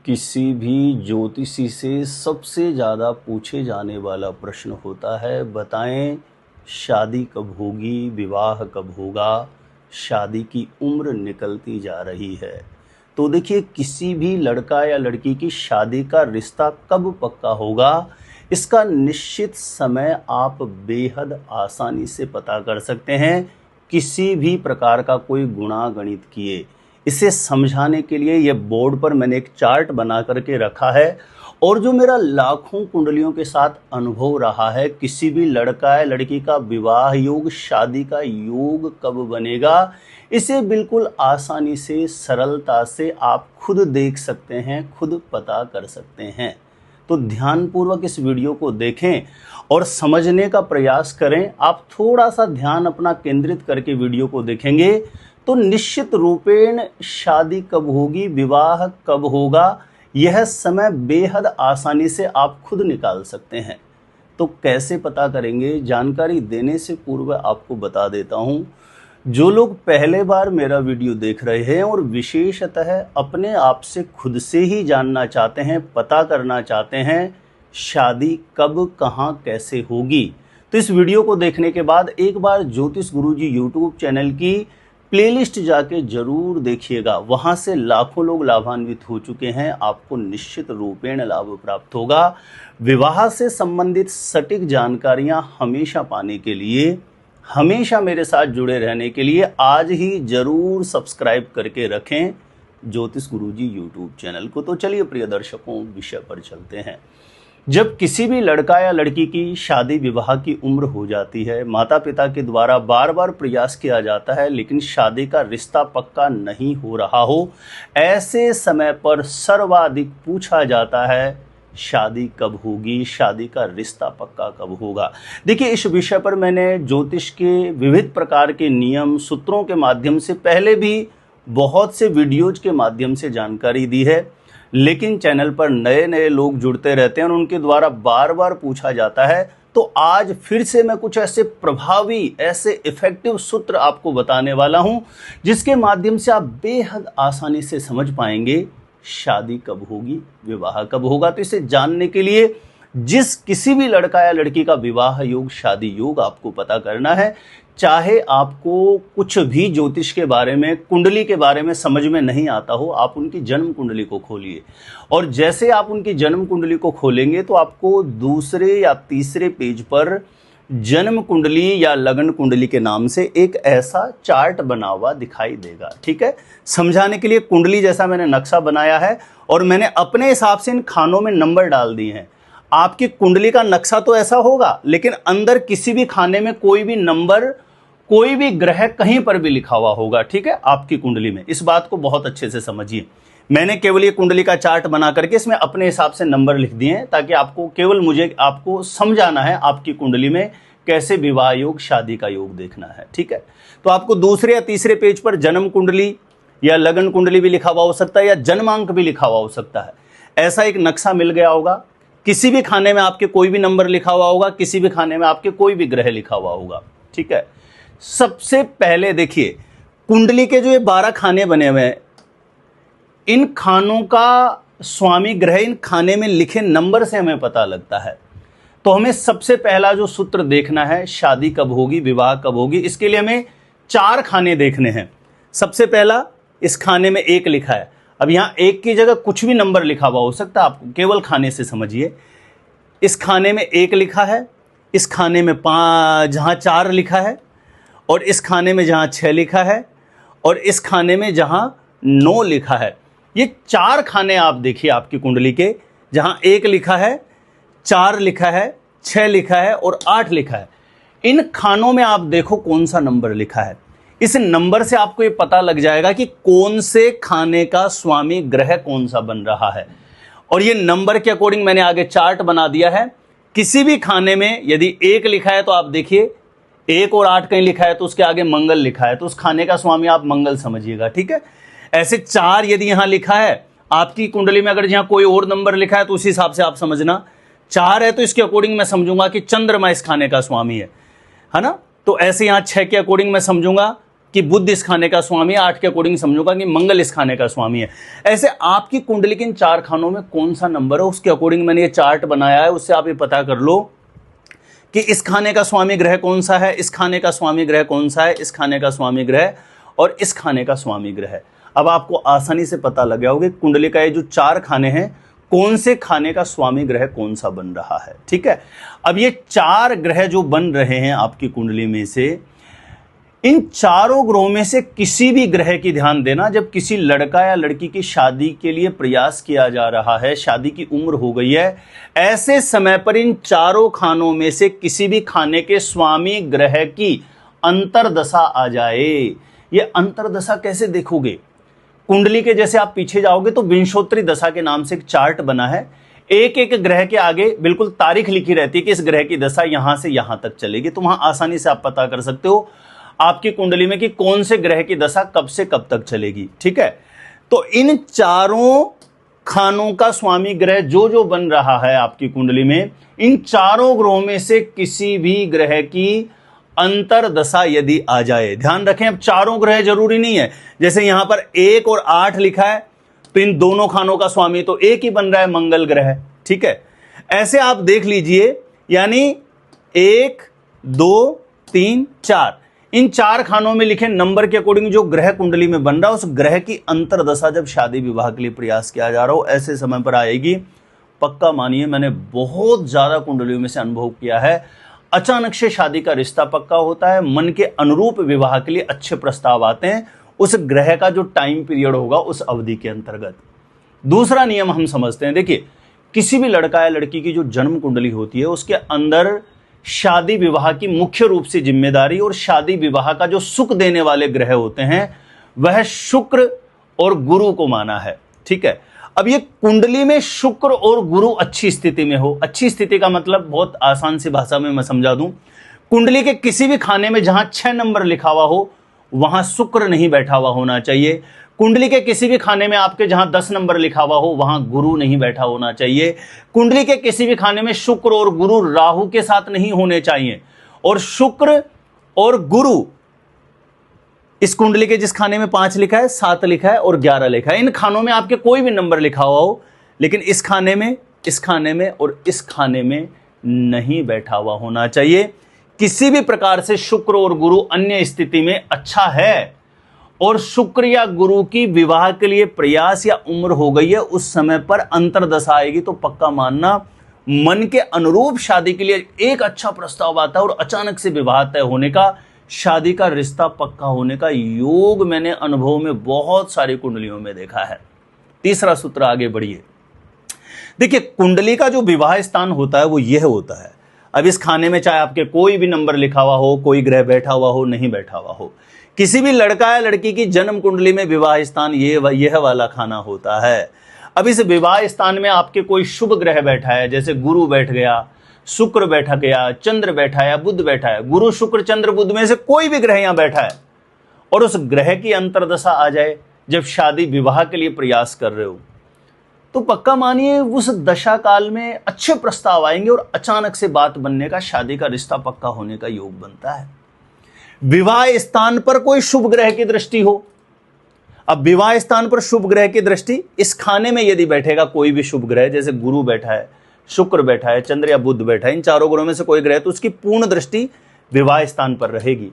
किसी भी ज्योतिषी से सबसे ज़्यादा पूछे जाने वाला प्रश्न होता है, बताएं शादी कब होगी, विवाह कब होगा, शादी की उम्र निकलती जा रही है। तो देखिए, किसी भी लड़का या लड़की की शादी का रिश्ता कब पक्का होगा, इसका निश्चित समय आप बेहद आसानी से पता कर सकते हैं, किसी भी प्रकार का कोई गुणा गणित किए। इसे समझाने के लिए ये बोर्ड पर मैंने एक चार्ट बना करके रखा है, और जो मेरा लाखों कुंडलियों के साथ अनुभव रहा है, किसी भी लड़का या लड़की का विवाह योग, शादी का योग कब बनेगा, इसे बिल्कुल आसानी से, सरलता से आप खुद देख सकते हैं, खुद पता कर सकते हैं। तो ध्यानपूर्वक इस वीडियो को देखें और समझने का प्रयास करें। आप थोड़ा सा ध्यान अपना केंद्रित करके वीडियो को देखेंगे तो निश्चित रूपेण शादी कब होगी, विवाह कब होगा, यह समय बेहद आसानी से आप खुद निकाल सकते हैं। तो कैसे पता करेंगे, जानकारी देने से पूर्व आपको बता देता हूं, जो लोग पहले बार मेरा वीडियो देख रहे हैं और विशेषतः अपने आप से खुद से ही जानना चाहते हैं, पता करना चाहते हैं शादी कब, कहां, कैसे होगी, तो इस वीडियो को देखने के बाद एक बार ज्योतिष गुरुजी यूट्यूब चैनल की प्लेलिस्ट जाके जरूर देखिएगा। वहां से लाखों लोग लाभान्वित हो चुके हैं, आपको निश्चित रूपेण लाभ प्राप्त होगा। विवाह से संबंधित सटीक जानकारियां हमेशा पाने के लिए, हमेशा मेरे साथ जुड़े रहने के लिए आज ही जरूर सब्सक्राइब करके रखें ज्योतिष गुरुजी यूट्यूब चैनल को। तो चलिए प्रिय दर्शकों, विषय पर चलते हैं। जब किसी भी लड़का या लड़की की शादी विवाह की उम्र हो जाती है, माता पिता के द्वारा बार बार प्रयास किया जाता है, लेकिन शादी का रिश्ता पक्का नहीं हो रहा हो, ऐसे समय पर सर्वाधिक पूछा जाता है शादी कब होगी, शादी का रिश्ता पक्का कब होगा। देखिए, इस विषय पर मैंने ज्योतिष के विविध प्रकार के नियम, सूत्रों के माध्यम से पहले भी बहुत से वीडियोज के माध्यम से जानकारी दी है, लेकिन चैनल पर नए नए लोग जुड़ते रहते हैं और उनके द्वारा बार बार पूछा जाता है। तो आज फिर से मैं कुछ ऐसे प्रभावी, ऐसे इफेक्टिव सूत्र आपको बताने वाला हूं, जिसके माध्यम से आप बेहद आसानी से समझ पाएंगे शादी कब होगी, विवाह कब होगा। तो इसे जानने के लिए किसी भी लड़का या लड़की का विवाह योग, शादी योग आपको पता करना है, चाहे आपको कुछ भी ज्योतिष के बारे में, कुंडली के बारे में समझ में नहीं आता हो, आप उनकी जन्म कुंडली को खोलिए, और जैसे आप उनकी जन्म कुंडली को खोलेंगे तो आपको दूसरे या तीसरे पेज पर जन्म कुंडली या लगन कुंडली के नाम से एक ऐसा चार्ट बना हुआ दिखाई देगा। ठीक है, समझाने के लिए कुंडली जैसा मैंने नक्शा बनाया है और मैंने अपने हिसाब से इन खानों में नंबर डाल दिए हैं। आपकी कुंडली का नक्शा तो ऐसा होगा, लेकिन अंदर किसी भी खाने में कोई भी नंबर, कोई भी ग्रह कहीं पर भी लिखा हुआ होगा। ठीक है, आपकी कुंडली में, इस बात को बहुत अच्छे से समझिए। मैंने केवल ये कुंडली का चार्ट बना करके इसमें अपने हिसाब से नंबर लिख दिए हैं, ताकि आपको केवल आपको समझाना है आपकी कुंडली में कैसे विवाह योग, शादी का योग देखना है। ठीक है, तो आपको दूसरे या तीसरे पेज पर जन्म कुंडली या लगन कुंडली भी लिखा हुआ हो सकता है, या जन्मांक भी लिखा हुआ हो सकता है। ऐसा एक नक्शा मिल गया होगा। किसी भी खाने में आपके कोई भी नंबर लिखा हुआ होगा, किसी भी खाने में आपके कोई भी ग्रह लिखा हुआ होगा। ठीक है, सबसे पहले देखिए, कुंडली के जो ये 12 खाने बने हुए हैं, इन खानों का स्वामी ग्रह इन खाने में लिखे नंबर से हमें पता लगता है। तो हमें सबसे पहला जो सूत्र देखना है, शादी कब होगी, विवाह कब होगी, इसके लिए हमें 4 खाने देखने हैं। सबसे पहला, इस खाने में 1 लिखा है। अब यहां 1 की जगह कुछ भी नंबर लिखा हुआ हो सकता है, आपको केवल खाने से समझिए। इस खाने में 1 लिखा है, इस खाने में जहां 4 लिखा है, और इस खाने में जहां 6 लिखा है, और इस खाने में जहां 9 लिखा है। ये 4 खाने आप देखिए आपकी कुंडली के, जहां 1 लिखा है, 4 लिखा है, 6 लिखा है और 8 लिखा है। इन खानों में आप देखो कौन सा नंबर लिखा है। इस नंबर से आपको ये पता लग जाएगा कि कौन से खाने का स्वामी ग्रह कौन सा बन रहा है, और ये नंबर के अकॉर्डिंग मैंने आगे चार्ट बना दिया है। किसी भी खाने में यदि 1 लिखा है तो आप देखिए 1 और 8 कहीं लिखा है तो उसके आगे मंगल लिखा है, तो उस खाने का स्वामी आप मंगल समझिएगा। ठीक है, ऐसे 4 यदि यहां लिखा है आपकी कुंडली में, अगर यहां कोई और नंबर लिखा है तो उस हिसाब से आप समझना। 4 है तो इसके अकॉर्डिंग मैं समझूंगा कि चंद्रमा इस खाने का स्वामी है ना। तो ऐसे यहां 6 के अकॉर्डिंग मैं समझूंगा कि बुध इस खाने का स्वामी है, 8 के अकॉर्डिंग समझूंगा कि मंगल इस खाने का स्वामी है। ऐसे आपकी कुंडली के इन 4 खानों में कौन सा नंबर है, उसके अकॉर्डिंग मैंने ये चार्ट बनाया है, उससे आप ये पता कर लो कि इस खाने का स्वामी ग्रह कौन सा है, इस खाने का स्वामी ग्रह कौन सा है, इस खाने का स्वामी ग्रह और इस खाने का स्वामी ग्रह। अब आपको आसानी से पता लग गया होगा कुंडली का ये जो 4 खाने हैं, कौन से खाने का स्वामी ग्रह कौन सा बन रहा है। ठीक है, अब ये 4 ग्रह जो बन रहे हैं आपकी कुंडली में से, इन चारों ग्रहों में से किसी भी ग्रह की ध्यान देना, जब किसी लड़का या लड़की की शादी के लिए प्रयास किया जा रहा है, शादी की उम्र हो गई है, ऐसे समय पर इन चारों खानों में से किसी भी खाने के स्वामी ग्रह की अंतरदशा आ जाए। ये अंतरदशा कैसे देखोगे, कुंडली के जैसे आप पीछे जाओगे तो विंशोत्तरी दशा के नाम से एक चार्ट बना है, एक एक ग्रह के आगे बिल्कुल तारीख लिखी रहती है कि इस ग्रह की दशा यहां से यहां तक चलेगी, तो वहां आसानी से आप पता कर सकते हो आपकी कुंडली में कि कौन से ग्रह की दशा कब से कब तक चलेगी। ठीक है, तो इन चारों खानों का स्वामी ग्रह जो जो बन रहा है आपकी कुंडली में, इन चारों ग्रहों में से किसी भी ग्रह की अंतरदशा यदि आ जाए, ध्यान रखें अब चारों ग्रह जरूरी नहीं है, जैसे यहां पर 1 और 8 लिखा है तो इन दोनों खानों का स्वामी तो एक ही बन रहा है, मंगल ग्रह। ठीक है, ऐसे आप देख लीजिए, यानी 1 2 3 4 इन 4 खानों में लिखे नंबर के अकॉर्डिंग जो ग्रह कुंडली में बन रहा है, उस ग्रह की अंतरदशा जब शादी विवाह के लिए प्रयास किया जा रहा हो, ऐसे समय पर आएगी। पक्का मानिए, मैंने बहुत ज्यादा कुंडलियों में से अनुभव किया है, अचानक से शादी का रिश्ता पक्का होता है, मन के अनुरूप विवाह के लिए अच्छे प्रस्ताव आते हैं, उस ग्रह का जो टाइम पीरियड होगा उस अवधि के अंतर्गत। दूसरा नियम हम समझते हैं, देखिए किसी भी लड़का या लड़की की जो जन्म कुंडली होती है, उसके अंदर शादी विवाह की मुख्य रूप से जिम्मेदारी और शादी विवाह का जो सुख देने वाले ग्रह होते हैं वह शुक्र और गुरु को माना है। ठीक है, अब ये कुंडली में शुक्र और गुरु अच्छी स्थिति में हो, अच्छी स्थिति का मतलब बहुत आसान सी भाषा में मैं समझा दूं, कुंडली के किसी भी खाने में जहां 6 नंबर लिखा हुआ हो वहां शुक्र नहीं बैठा हुआ होना चाहिए। कुंडली के किसी भी खाने में आपके जहां 10 नंबर लिखा हुआ हो वहां गुरु नहीं बैठा होना चाहिए। कुंडली के किसी भी खाने में शुक्र और गुरु राहु के साथ नहीं होने चाहिए, और शुक्र और गुरु इस कुंडली के जिस खाने में 5 लिखा है, 7 लिखा है और 11 लिखा है, इन खानों में आपके कोई भी नंबर लिखा हुआ हो, लेकिन इस खाने में, इस खाने में और इस खाने में नहीं बैठा हुआ होना चाहिए। किसी भी प्रकार से शुक्र और गुरु अन्य स्थिति में अच्छा है और शुक्र या गुरु की विवाह के लिए प्रयास या उम्र हो गई है, उस समय पर अंतरदशा आएगी तो पक्का मानना मन के अनुरूप शादी के लिए एक अच्छा प्रस्ताव आता है और अचानक से विवाह तय होने का, शादी का रिश्ता पक्का होने का योग मैंने अनुभव में बहुत सारी कुंडलियों में देखा है। तीसरा सूत्र, आगे बढ़िए। देखिए कुंडली का जो विवाह स्थान होता है वो यह होता है, अब इस खाने में चाहे आपके कोई भी नंबर लिखा हुआ हो, कोई ग्रह बैठा हुआ हो, नहीं बैठा हुआ हो, किसी भी लड़का या लड़की की जन्म कुंडली में विवाह स्थान यह वाला खाना होता है। अब इस विवाह स्थान में आपके कोई शुभ ग्रह बैठा है, जैसे गुरु बैठ गया, शुक्र बैठा गया, चंद्र बैठा है या बुध बैठा है, गुरु शुक्र चंद्र बुध में से कोई भी ग्रह यहां बैठा है, और उस ग्रह की अंतरदशा आ जाए जब शादी विवाह के लिए प्रयास कर रहे हो, तो पक्का मानिए उस दशा काल में अच्छे प्रस्ताव आएंगे और अचानक से बात बनने का, शादी का रिश्ता पक्का होने का योग बनता है। विवाह स्थान पर कोई शुभ ग्रह की दृष्टि हो, अब विवाह स्थान पर शुभ ग्रह की दृष्टि इस खाने में यदि बैठेगा कोई भी शुभ ग्रह, जैसे गुरु बैठा है, शुक्र बैठा है, चंद्र या बुध बैठा है, इन चारों ग्रहों में से कोई ग्रह, तो उसकी पूर्ण दृष्टि विवाह स्थान पर रहेगी।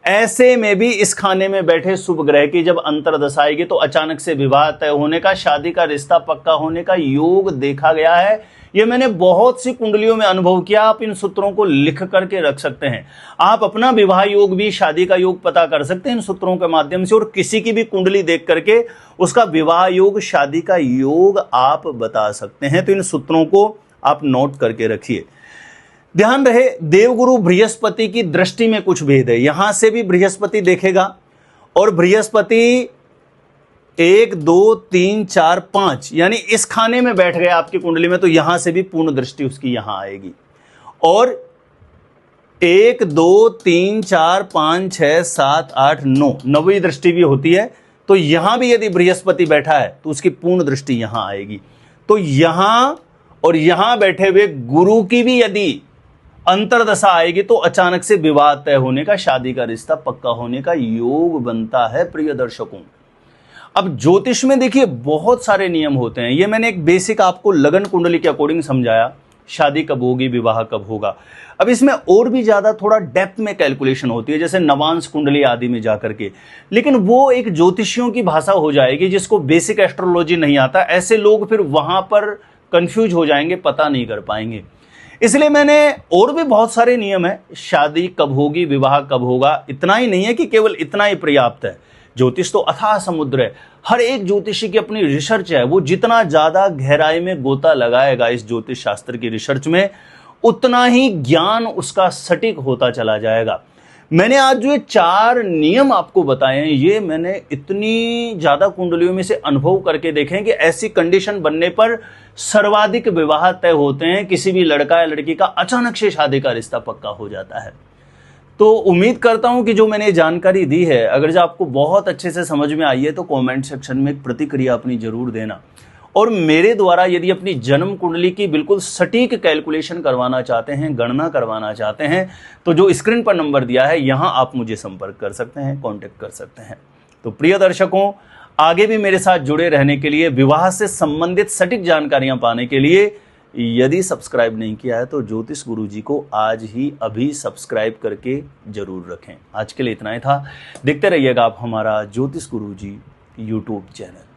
ऐसे में भी इस खाने में बैठे शुभ ग्रह की जब अंतरदशा आएगी तो अचानक से विवाह तय होने का, शादी का रिश्ता पक्का होने का योग देखा गया है। ये मैंने बहुत सी कुंडलियों में अनुभव किया। आप इन सूत्रों को लिख करके रख सकते हैं, आप अपना विवाह योग भी, शादी का योग पता कर सकते हैं इन सूत्रों के माध्यम से, और किसी की भी कुंडली देख करके उसका विवाह योग, शादी का योग आप बता सकते हैं। तो इन सूत्रों को आप नोट करके रखिए। ध्यान रहे, देवगुरु बृहस्पति की दृष्टि में कुछ भेद है, यहां से भी बृहस्पति देखेगा, और बृहस्पति 1 2 3 4 5 यानी इस खाने में बैठ गया आपकी कुंडली में, तो यहां से भी पूर्ण दृष्टि उसकी यहां आएगी। और 1 2 3 4 5 6 7 8 9 नौवीं दृष्टि भी होती है, तो यहां भी यदि बृहस्पति बैठा है तो उसकी पूर्ण दृष्टि यहां आएगी। तो यहां और यहां बैठे हुए गुरु की भी यदि अंतरदशा आएगी तो अचानक से विवाह तय होने का, शादी का रिश्ता पक्का होने का योग बनता है प्रिय दर्शकों। अब ज्योतिष में देखिए बहुत सारे नियम होते हैं। ये मैंने एक बेसिक आपको लगन कुंडली के अकॉर्डिंग समझाया, शादी कब होगी, विवाह कब होगा। अब इसमें और भी ज्यादा थोड़ा डेप्थ में कैलकुलेशन होती है, जैसे नवांश कुंडली आदि में जाकर के, लेकिन वो एक ज्योतिषियों की भाषा हो जाएगी। जिसको बेसिक एस्ट्रोलॉजी नहीं आता, ऐसे लोग फिर वहां पर कंफ्यूज हो जाएंगे, पता नहीं कर पाएंगे। इसलिए मैंने, और भी बहुत सारे नियम है, शादी कब होगी, विवाह कब होगा, इतना ही नहीं है कि केवल इतना ही पर्याप्त है। ज्योतिष तो अथाह समुद्र है, हर एक ज्योतिषी की अपनी रिसर्च है। वो जितना ज्यादा गहराई में गोता लगाएगा इस ज्योतिष शास्त्र की रिसर्च में, उतना ही ज्ञान उसका सटीक होता चला जाएगा। मैंने आज जो ये 4 नियम आपको बताए हैं, ये मैंने इतनी ज्यादा कुंडलियों में से अनुभव करके देखे कि ऐसी कंडीशन बनने पर सर्वाधिक विवाह तय होते हैं। किसी भी लड़का या लड़की का अचानक से शादी का रिश्ता पक्का हो जाता है। तो उम्मीद करता हूं कि जो मैंने जानकारी दी है, अगर जो आपको बहुत अच्छे से समझ में आई है तो कमेंट सेक्शन में एक प्रतिक्रिया अपनी जरूर देना। और मेरे द्वारा यदि अपनी जन्म कुंडली की बिल्कुल सटीक कैलकुलेशन करवाना चाहते हैं, गणना करवाना चाहते हैं, तो जो स्क्रीन पर नंबर दिया है यहां आप मुझे संपर्क कर सकते हैं, कांटेक्ट कर सकते हैं। तो प्रिय दर्शकों, आगे भी मेरे साथ जुड़े रहने के लिए, विवाह से संबंधित सटीक जानकारियां पाने के लिए यदि सब्सक्राइब नहीं किया है तो ज्योतिष गुरुजी को आज ही अभी सब्सक्राइब करके जरूर रखें। आज के लिए इतना ही था। देखते रहिएगा आप हमारा ज्योतिष गुरुजी यूट्यूब चैनल।